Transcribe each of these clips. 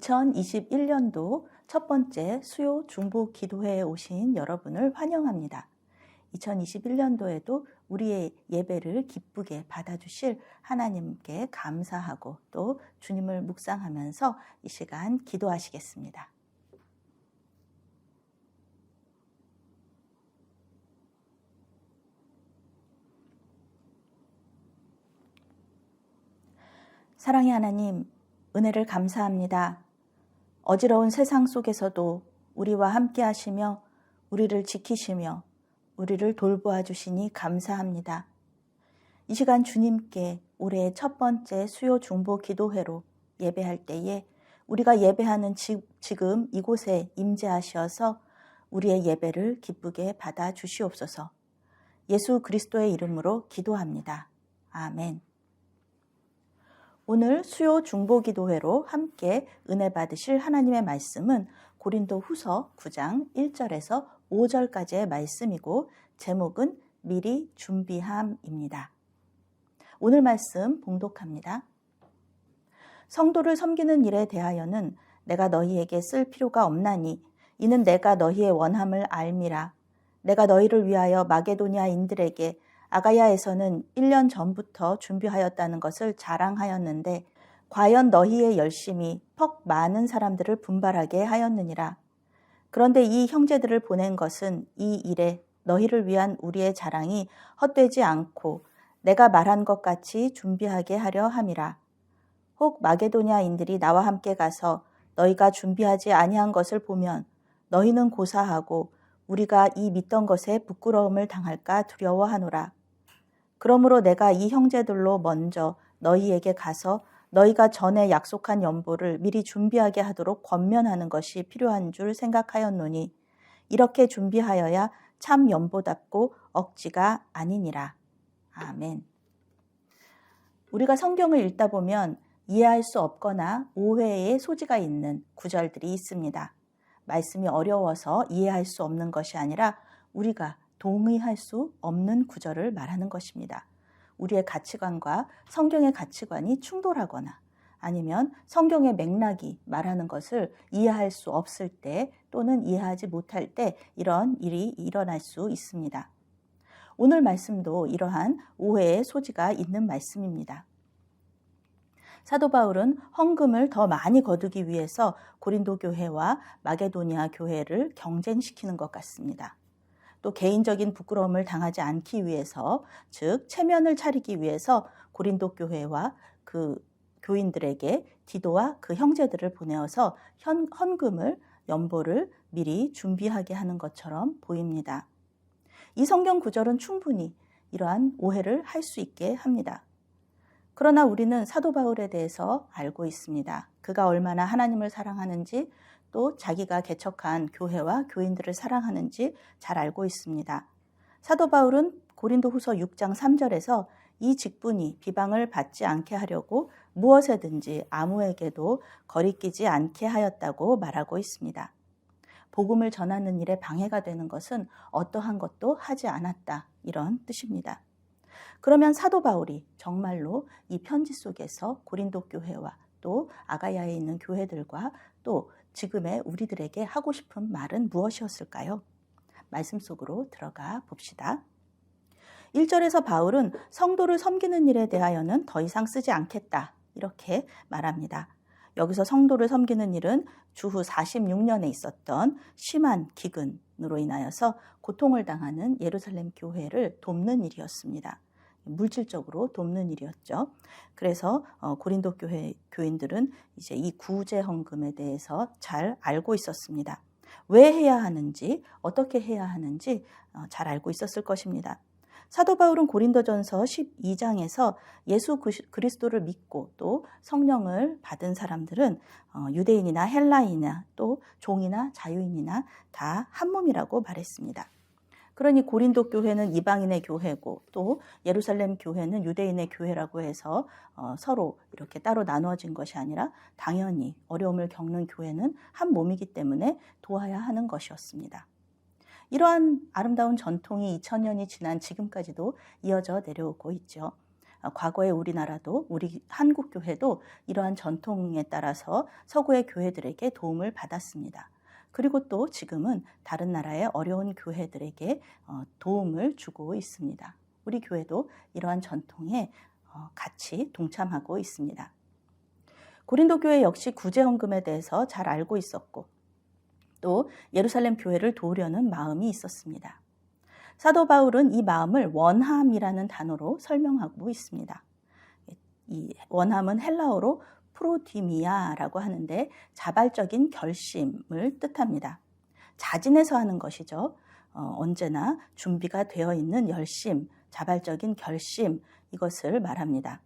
2021년도 첫 번째 수요 중보 기도회에 오신 여러분을 환영합니다. 2021년도에도 우리의 예배를 기쁘게 받아주실 하나님께 감사하고 또 주님을 묵상하면서 이 시간 기도하시겠습니다. 사랑의 하나님, 은혜를 감사합니다. 어지러운 세상 속에서도 우리와 함께 하시며 우리를 지키시며 우리를 돌보아 주시니 감사합니다. 이 시간 주님께 올해의 첫 번째 수요 중보 기도회로 예배할 때에 우리가 예배하는 지금 이곳에 임재하셔서 우리의 예배를 기쁘게 받아 주시옵소서. 예수 그리스도의 이름으로 기도합니다. 아멘. 오늘 수요 중보 기도회로 함께 은혜 받으실 하나님의 말씀은 고린도 후서 9장 1절에서 5절까지의 말씀이고 제목은 미리 준비함입니다. 오늘 말씀 봉독합니다. 성도를 섬기는 일에 대하여는 내가 너희에게 쓸 필요가 없나니 이는 내가 너희의 원함을 알미라. 내가 너희를 위하여 마게도냐인들에게 아가야에서는 1년 전부터 준비하였다는 것을 자랑하였는데 과연 너희의 열심이 퍽 많은 사람들을 분발하게 하였느니라. 그런데 이 형제들을 보낸 것은 이 일에 너희를 위한 우리의 자랑이 헛되지 않고 내가 말한 것 같이 준비하게 하려 함이라. 혹 마게도냐인들이 나와 함께 가서 너희가 준비하지 아니한 것을 보면 너희는 고사하고 우리가 이 믿던 것에 부끄러움을 당할까 두려워하노라. 그러므로 내가 이 형제들로 먼저 너희에게 가서 너희가 전에 약속한 연보를 미리 준비하게 하도록 권면하는 것이 필요한 줄 생각하였노니 이렇게 준비하여야 참 연보답고 억지가 아니니라. 아멘. 우리가 성경을 읽다 보면 이해할 수 없거나 오해의 소지가 있는 구절들이 있습니다. 말씀이 어려워서 이해할 수 없는 것이 아니라 우리가 동의할 수 없는 구절을 말하는 것입니다. 우리의 가치관과 성경의 가치관이 충돌하거나 아니면 성경의 맥락이 말하는 것을 이해할 수 없을 때 또는 이해하지 못할 때 이런 일이 일어날 수 있습니다. 오늘 말씀도 이러한 오해의 소지가 있는 말씀입니다. 사도 바울은 헌금을 더 많이 거두기 위해서 고린도 교회와 마게도니아 교회를 경쟁시키는 것 같습니다. 또 개인적인 부끄러움을 당하지 않기 위해서, 즉 체면을 차리기 위해서 고린도 교회와 그 교인들에게 디도와 그 형제들을 보내어서 헌금을, 연보를 미리 준비하게 하는 것처럼 보입니다. 이 성경 구절은 충분히 이러한 오해를 할 수 있게 합니다. 그러나 우리는 사도 바울에 대해서 알고 있습니다. 그가 얼마나 하나님을 사랑하는지 또 자기가 개척한 교회와 교인들을 사랑하는지 잘 알고 있습니다. 사도 바울은 고린도 후서 6장 3절에서 이 직분이 비방을 받지 않게 하려고 무엇에든지 아무에게도 거리끼지 않게 하였다고 말하고 있습니다. 복음을 전하는 일에 방해가 되는 것은 어떠한 것도 하지 않았다. 이런 뜻입니다. 그러면 사도 바울이 정말로 이 편지 속에서 고린도 교회와 또 아가야에 있는 교회들과 또 지금의 우리들에게 하고 싶은 말은 무엇이었을까요? 말씀 속으로 들어가 봅시다. 1절에서 바울은 성도를 섬기는 일에 대하여는 더 이상 쓰지 않겠다. 이렇게 말합니다. 여기서 성도를 섬기는 일은 주후 46년에 있었던 심한 기근으로 인하여서 고통을 당하는 예루살렘 교회를 돕는 일이었습니다. 물질적으로 돕는 일이었죠. 그래서 고린도 교회 교인들은 이제 이 구제 헌금에 대해서 잘 알고 있었습니다. 왜 해야 하는지, 어떻게 해야 하는지 잘 알고 있었을 것입니다. 사도 바울은 고린도전서 12장에서 예수 그리스도를 믿고 또 성령을 받은 사람들은 유대인이나 헬라인이나 또 종이나 자유인이나 다 한 몸이라고 말했습니다. 그러니 고린도 교회는 이방인의 교회고 또 예루살렘 교회는 유대인의 교회라고 해서 서로 이렇게 따로 나누어진 것이 아니라 당연히 어려움을 겪는 교회는 한 몸이기 때문에 도와야 하는 것이었습니다. 이러한 아름다운 전통이 2000년이 지난 지금까지도 이어져 내려오고 있죠. 과거의 우리나라도 우리 한국교회도 이러한 전통에 따라서 서구의 교회들에게 도움을 받았습니다. 그리고 또 지금은 다른 나라의 어려운 교회들에게 도움을 주고 있습니다. 우리 교회도 이러한 전통에 같이 동참하고 있습니다. 고린도 교회 역시 구제헌금에 대해서 잘 알고 있었고 또 예루살렘 교회를 도우려는 마음이 있었습니다. 사도 바울은 이 마음을 원함이라는 단어로 설명하고 있습니다. 이 원함은 헬라어로 프로디미아라고 하는데 자발적인 결심을 뜻합니다. 자진해서 하는 것이죠. 언제나 준비가 되어 있는 열심, 자발적인 결심, 이것을 말합니다.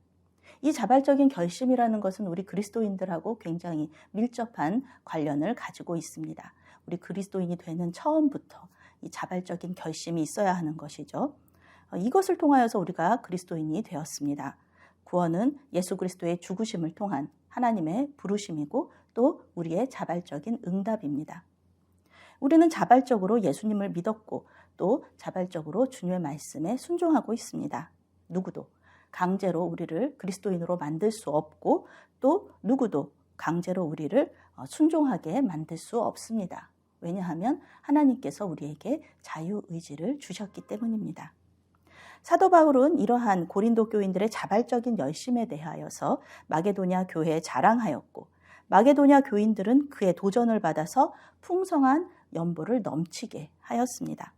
이 자발적인 결심이라는 것은 우리 그리스도인들하고 굉장히 밀접한 관련을 가지고 있습니다. 우리 그리스도인이 되는 처음부터 이 자발적인 결심이 있어야 하는 것이죠. 이것을 통하여서 우리가 그리스도인이 되었습니다. 구원은 예수 그리스도의 죽으심을 통한 하나님의 부르심이고 또 우리의 자발적인 응답입니다. 우리는 자발적으로 예수님을 믿었고 또 자발적으로 주님의 말씀에 순종하고 있습니다. 누구도 강제로 우리를 그리스도인으로 만들 수 없고 또 누구도 강제로 우리를 순종하게 만들 수 없습니다. 왜냐하면 하나님께서 우리에게 자유의지를 주셨기 때문입니다. 사도 바울은 이러한 고린도 교인들의 자발적인 열심에 대하여서 마게도냐 교회에 자랑하였고 마게도냐 교인들은 그의 도전을 받아서 풍성한 연보를 넘치게 하였습니다.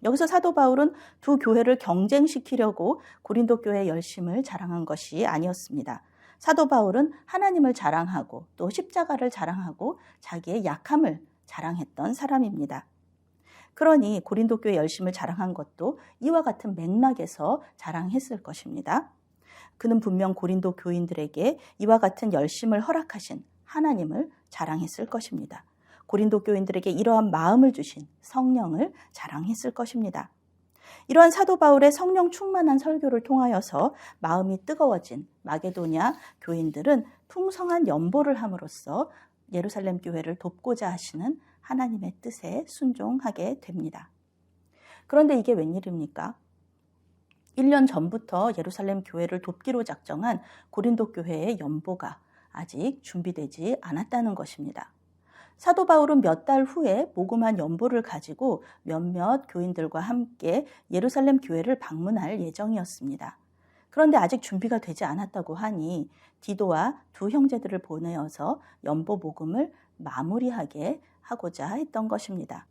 여기서 사도 바울은 두 교회를 경쟁시키려고 고린도 교회의 열심을 자랑한 것이 아니었습니다. 사도 바울은 하나님을 자랑하고 또 십자가를 자랑하고 자기의 약함을 자랑했던 사람입니다. 그러니 고린도 교회 열심을 자랑한 것도 이와 같은 맥락에서 자랑했을 것입니다. 그는 분명 고린도 교인들에게 이와 같은 열심을 허락하신 하나님을 자랑했을 것입니다. 고린도 교인들에게 이러한 마음을 주신 성령을 자랑했을 것입니다. 이러한 사도 바울의 성령 충만한 설교를 통하여서 마음이 뜨거워진 마게도냐 교인들은 풍성한 연보를 함으로써 예루살렘 교회를 돕고자 하시는 하나님의 뜻에 순종하게 됩니다. 그런데 이게 웬일입니까? 1년 전부터 예루살렘 교회를 돕기로 작정한 고린도 교회의 연보가 아직 준비되지 않았다는 것입니다. 사도 바울은 몇 달 후에 모금한 연보를 가지고 몇몇 교인들과 함께 예루살렘 교회를 방문할 예정이었습니다. 그런데 아직 준비가 되지 않았다고 하니 디도와 두 형제들을 보내어서 연보 모금을 마무리하게 하고자 했던 것입니다.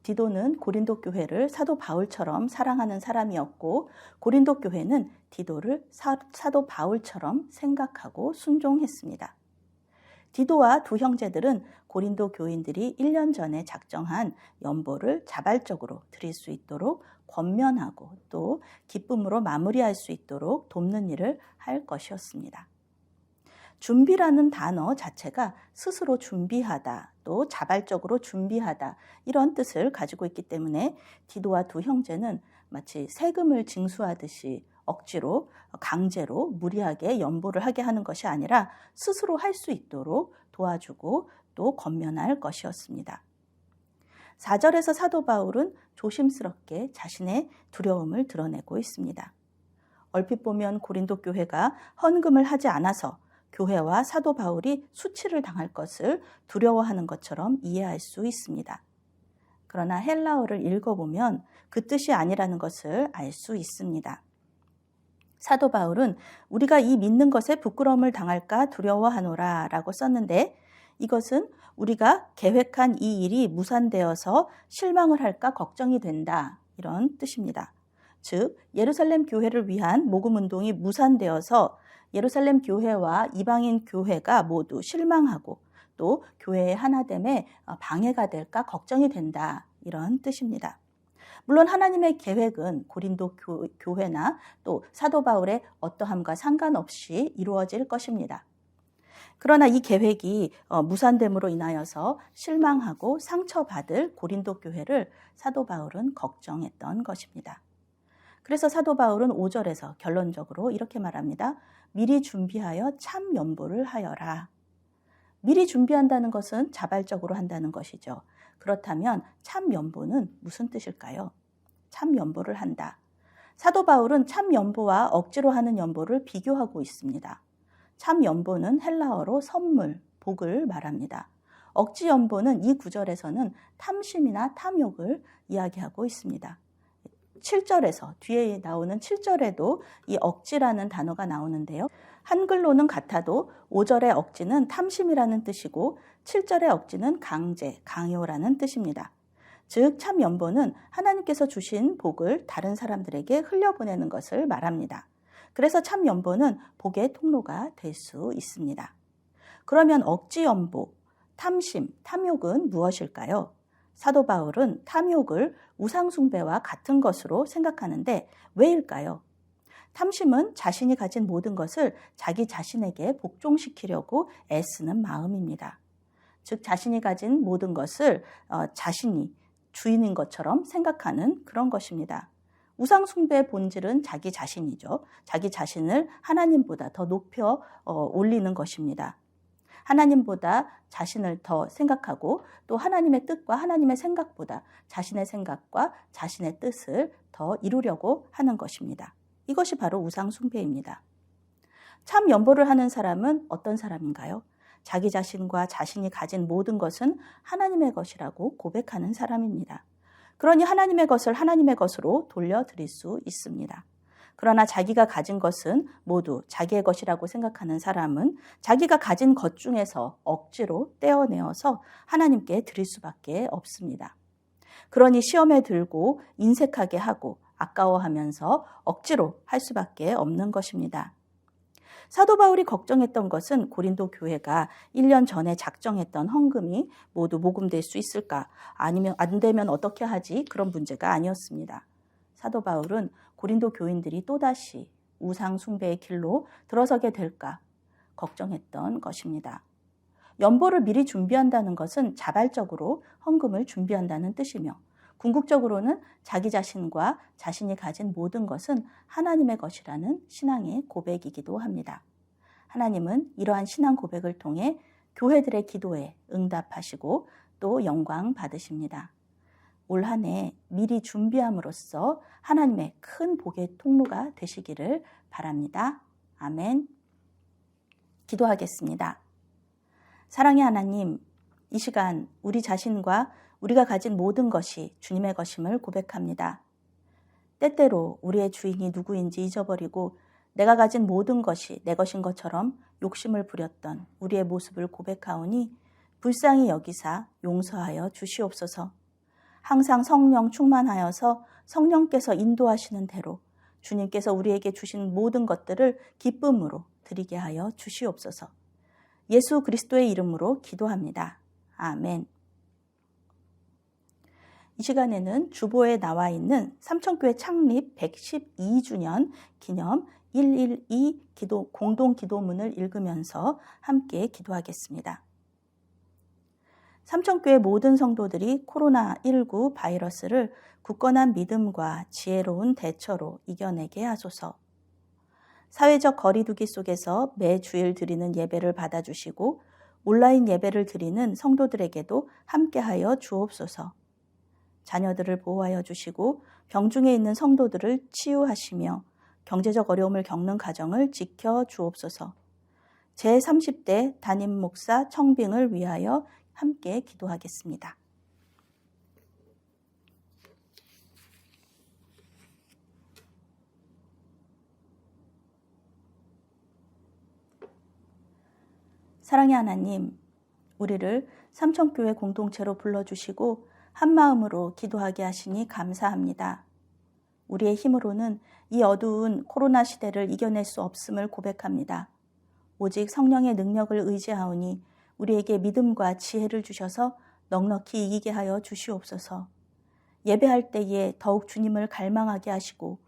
디도는 고린도 교회를 사도 바울처럼 사랑하는 사람이었고 고린도 교회는 디도를 사도 바울처럼 생각하고 순종했습니다. 디도와 두 형제들은 고린도 교인들이 1년 전에 작정한 연보를 자발적으로 드릴 수 있도록 권면하고 또 기쁨으로 마무리할 수 있도록 돕는 일을 할 것이었습니다. 준비라는 단어 자체가 스스로 준비하다, 또 자발적으로 준비하다 이런 뜻을 가지고 있기 때문에 디도와 두 형제는 마치 세금을 징수하듯이 억지로 강제로 무리하게 연보를 하게 하는 것이 아니라 스스로 할 수 있도록 도와주고 또 권면할 것이었습니다. 4절에서 사도 바울은 조심스럽게 자신의 두려움을 드러내고 있습니다. 얼핏 보면 고린도 교회가 헌금을 하지 않아서 교회와 사도 바울이 수치를 당할 것을 두려워하는 것처럼 이해할 수 있습니다. 그러나 헬라어를 읽어보면 그 뜻이 아니라는 것을 알 수 있습니다. 사도 바울은 우리가 이 믿는 것에 부끄러움을 당할까 두려워하노라 라고 썼는데 이것은 우리가 계획한 이 일이 무산되어서 실망을 할까 걱정이 된다 이런 뜻입니다. 즉 예루살렘 교회를 위한 모금 운동이 무산되어서 예루살렘 교회와 이방인 교회가 모두 실망하고 또 교회의 하나됨에 방해가 될까 걱정이 된다 이런 뜻입니다. 물론 하나님의 계획은 고린도 교회나 또 사도 바울의 어떠함과 상관없이 이루어질 것입니다. 그러나 이 계획이 무산됨으로 인하여서 실망하고 상처받을 고린도 교회를 사도 바울은 걱정했던 것입니다. 그래서 사도 바울은 5절에서 결론적으로 이렇게 말합니다. 미리 준비하여 참 연보를 하여라. 미리 준비한다는 것은 자발적으로 한다는 것이죠. 그렇다면 참 연보는 무슨 뜻일까요? 참 연보를 한다. 사도 바울은 참 연보와 억지로 하는 연보를 비교하고 있습니다. 참 연보는 헬라어로 선물, 복을 말합니다. 억지 연보는 이 구절에서는 탐심이나 탐욕을 이야기하고 있습니다. 7절에서 뒤에 나오는 7절에도 이 억지라는 단어가 나오는데요. 한글로는 같아도 5절의 억지는 탐심이라는 뜻이고 7절의 억지는 강제, 강요라는 뜻입니다. 즉 참 연보는 하나님께서 주신 복을 다른 사람들에게 흘려보내는 것을 말합니다. 그래서 참 연보는 복의 통로가 될 수 있습니다. 그러면 억지 연보, 탐심, 탐욕은 무엇일까요? 사도 바울은 탐욕을 우상숭배와 같은 것으로 생각하는데 왜일까요? 탐심은 자신이 가진 모든 것을 자기 자신에게 복종시키려고 애쓰는 마음입니다. 즉 자신이 가진 모든 것을 자신이 주인인 것처럼 생각하는 그런 것입니다. 우상숭배의 본질은 자기 자신이죠. 자기 자신을 하나님보다 더 높여 올리는 것입니다. 하나님보다 자신을 더 생각하고 또 하나님의 뜻과 하나님의 생각보다 자신의 생각과 자신의 뜻을 더 이루려고 하는 것입니다. 이것이 바로 우상숭배입니다. 참 연보를 하는 사람은 어떤 사람인가요? 자기 자신과 자신이 가진 모든 것은 하나님의 것이라고 고백하는 사람입니다. 그러니 하나님의 것을 하나님의 것으로 돌려드릴 수 있습니다. 그러나 자기가 가진 것은 모두 자기의 것이라고 생각하는 사람은 자기가 가진 것 중에서 억지로 떼어내어서 하나님께 드릴 수밖에 없습니다. 그러니 시험에 들고 인색하게 하고 아까워하면서 억지로 할 수밖에 없는 것입니다. 사도 바울이 걱정했던 것은 고린도 교회가 1년 전에 작정했던 헌금이 모두 모금될 수 있을까? 아니면 안 되면 어떻게 하지? 그런 문제가 아니었습니다. 사도 바울은 고린도 교인들이 또다시 우상 숭배의 길로 들어서게 될까 걱정했던 것입니다. 연보를 미리 준비한다는 것은 자발적으로 헌금을 준비한다는 뜻이며 궁극적으로는 자기 자신과 자신이 가진 모든 것은 하나님의 것이라는 신앙의 고백이기도 합니다. 하나님은 이러한 신앙 고백을 통해 교회들의 기도에 응답하시고 또 영광 받으십니다. 올 한 해 미리 준비함으로써 하나님의 큰 복의 통로가 되시기를 바랍니다. 아멘. 기도하겠습니다. 사랑의 하나님, 이 시간 우리 자신과 우리가 가진 모든 것이 주님의 것임을 고백합니다. 때때로 우리의 주인이 누구인지 잊어버리고 내가 가진 모든 것이 내 것인 것처럼 욕심을 부렸던 우리의 모습을 고백하오니 불쌍히 여기사 용서하여 주시옵소서. 항상 성령 충만하여서 성령께서 인도하시는 대로 주님께서 우리에게 주신 모든 것들을 기쁨으로 드리게 하여 주시옵소서. 예수 그리스도의 이름으로 기도합니다. 아멘. 이 시간에는 주보에 나와 있는 삼천교회 창립 112주년 기념 112 공동 기도문을 읽으면서 함께 기도하겠습니다. 삼천교회 모든 성도들이 코로나19 바이러스를 굳건한 믿음과 지혜로운 대처로 이겨내게 하소서. 사회적 거리두기 속에서 매 주일 드리는 예배를 받아주시고 온라인 예배를 드리는 성도들에게도 함께하여 주옵소서. 자녀들을 보호하여 주시고 병중에 있는 성도들을 치유하시며 경제적 어려움을 겪는 가정을 지켜 주옵소서. 제30대 담임 목사 청빙을 위하여 함께 기도하겠습니다. 사랑의 하나님, 우리를 삼천교회 공동체로 불러주시고 한마음으로 기도하게 하시니 감사합니다. 우리의 힘으로는 이 어두운 코로나 시대를 이겨낼 수 없음을 고백합니다. 오직 성령의 능력을 의지하오니 우리에게 믿음과 지혜를 주셔서 넉넉히 이기게 하여 주시옵소서. 예배할 때에 더욱 주님을 갈망하게 하시고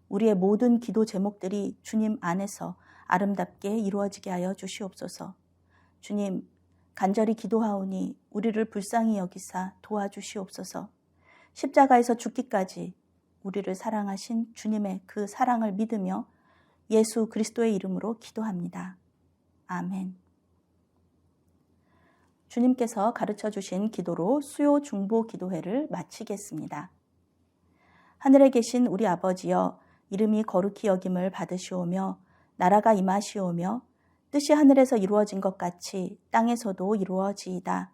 우리의 모든 기도 제목들이 주님 안에서 아름답게 이루어지게 하여 주시옵소서. 주님, 간절히 기도하오니 우리를 불쌍히 여기사 도와주시옵소서. 십자가에서 죽기까지 우리를 사랑하신 주님의 그 사랑을 믿으며 예수 그리스도의 이름으로 기도합니다. 아멘. 주님께서 가르쳐 주신 기도로 수요 중보 기도회를 마치겠습니다. 하늘에 계신 우리 아버지여, 이름이 거룩히 여김을 받으시오며 나라가 임하시오며 뜻이 하늘에서 이루어진 것 같이 땅에서도 이루어지이다.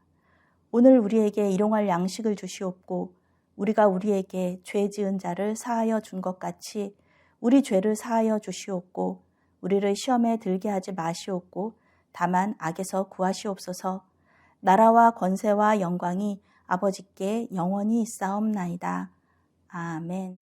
오늘 우리에게 일용할 양식을 주시옵고 우리가 우리에게 죄 지은 자를 사하여 준 것 같이 우리 죄를 사하여 주시옵고 우리를 시험에 들게 하지 마시옵고 다만 악에서 구하시옵소서. 나라와 권세와 영광이 아버지께 영원히 있사옵나이다. 아멘.